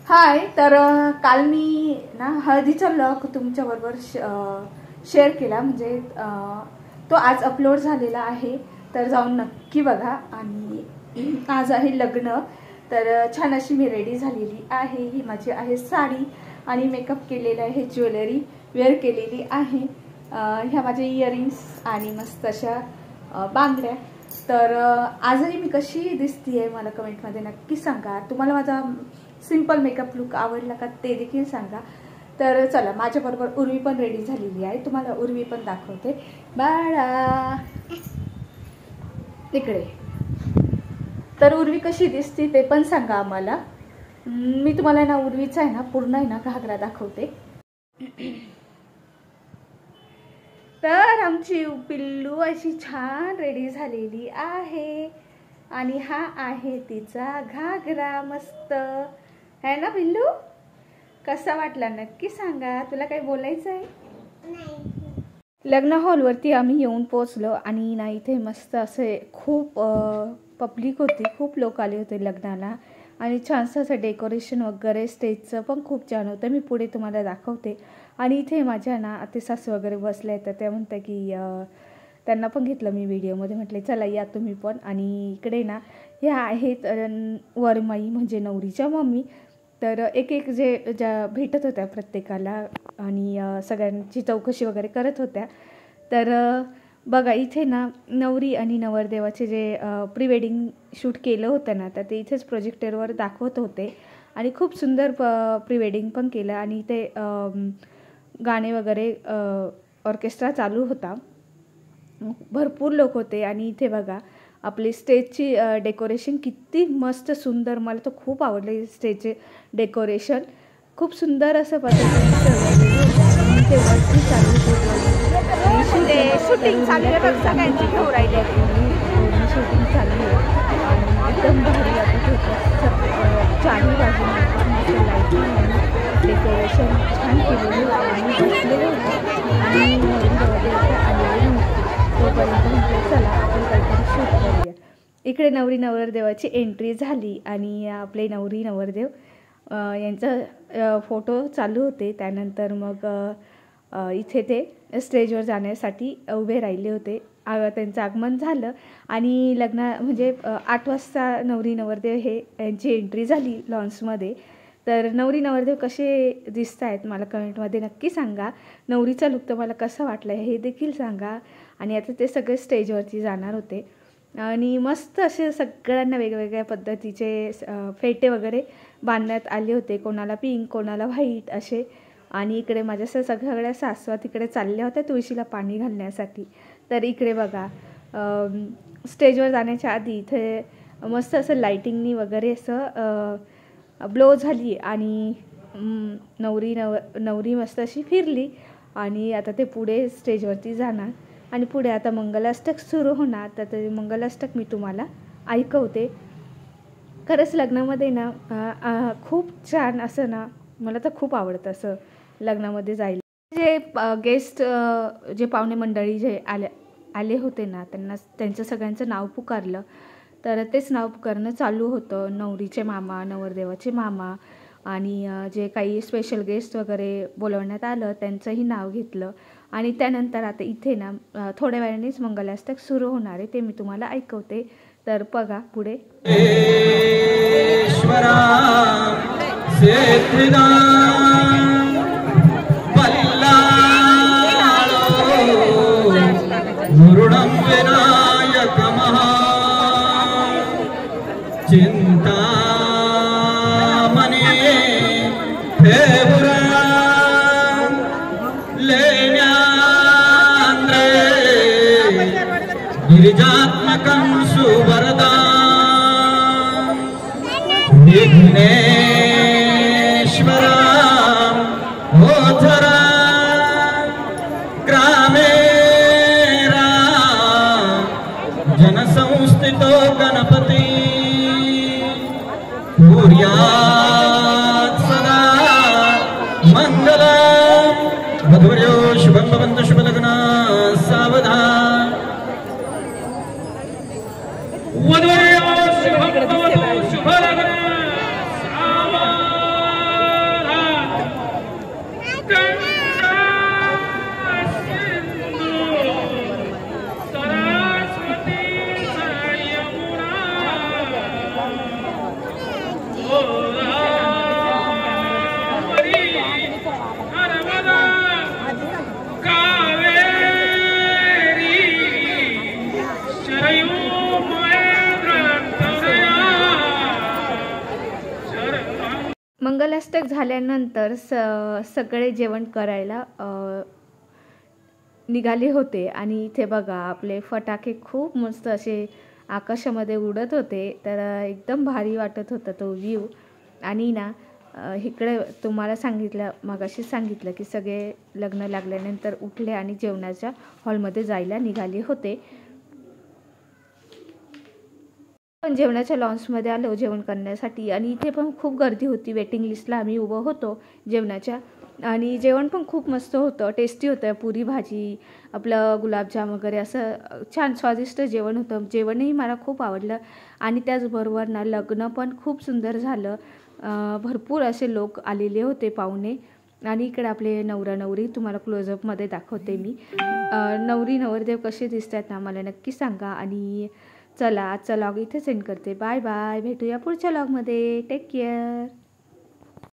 हाय, तर काल मी ना हळदीचा व्लॉग तुमच्याबरोबर शेअर केला, म्हणजे तो आज अपलोड झालेला आहे, तर जाऊन नक्की बघा. आणि आज आहे लग्न, तर छान अशी मी रेडी झालेली आहे. ही माझी आहे साडी आणि मेकअप केलेला आहे, ज्वेलरी वेअर केलेली आहे. ह्या माझे इयरिंग्स आणि मस्त अशा बांगड्या. तर आजही मी कशी दिसतीये मला कमेंटमध्ये नक्की सांगा. तुम्हाला माझा सिंपल मेकअप लुक आवडला का ते देखील सांगा. तर चला, माझ्याबरोबर उर्वी पण रेडी झालेली आहे, तुम्हाला उर्वी पण दाखवते. बाळा इकडे. तर उर्वी कशी दिसते ते पण सांगा आम्हाला. मी तुम्हाला ना उर्वीचा आहे ना पूर्ण आहे ना घागरा दाखवते. तर आमची पिल्लू अशी छान रेडी झालेली आहे आणि हा आहे तिचा घागरा. मस्त आहे ना पिल्लू? कसा वाटला नक्की सांगा. तुला काही बोलायचं आहे? लग्न हॉलवरती आम्ही येऊन पोचलो आणि ना इथे मस्त असे खूप पब्लिक होती, खूप लोक आले होते लग्नाला आणि छानसं असं डेकोरेशन वगैरे स्टेजचं पण खूप छान होतं. मी पुढे तुम्हाला दाखवते. आणि इथे माझ्या ना आते सासू वगैरे बसल्या आहेत, तर त्या म्हणतात की त्यांना पण घेतलं मी व्हिडिओमध्ये. म्हटले चला या तुम्ही पण. आणि इकडे ना ह्या आहेत वरमाई, म्हणजे नवरीच्या मम्मी. तर एक एक ज्या भेटत होत्या प्रत्येकाला आणि सगळ्यांची चौकशी वगैरे करत होत्या. तर बघा इथे ना नवरी आणि नवरदेवाचे जे प्री वेडिंग शूट केलं होतं ना, तर ते इथेच प्रोजेक्टरवर दाखवत होते आणि खूप सुंदर प्री वेडिंग पण केलं. आणि ते गाणे वगैरे ऑर्केस्ट्रा चालू होता, भरपूर लोक होते. आणि इथे बघा आपली स्टेजची डेकोरेशन किती मस्त सुंदर, मला तर खूप आवडले स्टेजचे डेकोरेशन. खूप सुंदर असं पद्धतीने ते वरती चालू शूटिंग चालू आहे, सगळ्यांची घेऊन राहिले शूटिंग चालू आहे आणि एकदम भारी वाटत होतं. चारही बाजूने लाईटिंग आणि डेकोरेशन छान केलेलं आणि बसलेलं होतं आणि आलेले नव्हते तोपर्यंत म्हटलं चला आपण काहीतरी शूट करूया. इकडे नवरी नवरदेवाची एंट्री झाली आणि आपले नवरी नवरदेव यांचा फोटो चालू होते. त्यानंतर मग इथे ते स्टेजवर जाण्यासाठी उभे राहिले होते. त्यांचं आगमन झालं आणि लग्न म्हणजे 8 वाजता नवरी नवरदेव यांची एंट्री झाली लॉन्समध्ये. तर नवरी नवरदेव कसे दिसत आहेत मला कमेंटमध्ये नक्की सांगा. नवरीचा लुक तर मला कसा वाटला हे देखील सांगा. आणि आता ते सगळे स्टेजवरती जाणार होते आणि मस्त असे सगळ्यांना वेगवेगळ्या पद्धतीचे फेटे वगैरे बांधण्यात आले होते. कोणाला पिंक, कोणाला व्हाईट असे. आणि इकडे माझ्या सगळ्या सासवा तिकडे चालल्या होत्या तुळशीला पाणी घालण्यासाठी. तर इकडे बघा स्टेजवर जाण्याच्या आधी इथे मस्त असं लाईटिंगनी वगैरे असं ब्लो झाली आणि नवरी मस्त अशी फिरली. आणि आता ते पुढे स्टेजवरती जाणार आणि पुढे आता मंगलाष्टक सुरू होणार. तर ते मंगलाष्टक मी तुम्हाला ऐकवते. खरंच लग्नामध्ये ना खूप छान असं ना, मला तर खूप आवडतं असं लग्नामध्ये जायला. जे गेस्ट जे पाहुणे मंडळी जे आले होते ना, त्यांचं सगळ्यांचं नाव पुकारलं. तर तेच नाव पुकारणं चालू होतं. नवरीचे मामा, नवरदेवाचे मामा आणि जे काही स्पेशल गेस्ट वगैरे बोलवण्यात आलं त्यांचंही नाव घेतलं. आणि त्यानंतर आता इथे ना थोड्या वेळानेच मंगलाष्टक सुरू होणार आहे, ते मी तुम्हाला ऐकवते. तर बघा पुढे. चिंता मने फेवरा लेण्यान्द्रे गिरिजात्मकं सुवरदा विघ्नेश्वरा ओधरा ग्रामेरा जनसंस्थितो गणपति कुर्यात् सदा मंगल मंगलाष्टक झाल्यानंतर सगळे जेवण करायला निघाले होते आणि इथे बघा आपले फटाके खूप मस्त असे आकाशामध्ये उडत होते. तर एकदम भारी वाटत होता तो व्ह्यू. आणि ना इकडे तुम्हाला मगाशी सांगितलं की सगळे लग्न लागल्यानंतर उठले आणि जेवणाच्या हॉलमध्ये जायला निघाले होते. पण जेवणाच्या लॉन्समध्ये आलो जेवण करण्यासाठी आणि इथे पण खूप गर्दी होती. वेटिंग लिस्टला आम्ही उभं होतो जेवणाच्या. आणि जेवण पण खूप मस्त होतं, टेस्टी होतं. पुरी भाजी, आपलं गुलाबजाम वगैरे असं छान स्वादिष्ट जेवण होतं. जेवणही मला खूप आवडलं. आणि त्याचबरोबर ना लग्न पण खूप सुंदर झालं. भरपूर असे लोक आलेले होते, पाहुणे. आणि इकडे आपले नवरा नवरी तुम्हाला क्लोजअपमध्ये दाखवते मी. नवरी नवरदेव कसे दिसतात ना मला नक्की सांगा. आणि चला आजचा लॉग इथे सेंड करते. Bye bye. भेटूया पुढच्या लॉगमध्ये. Take care.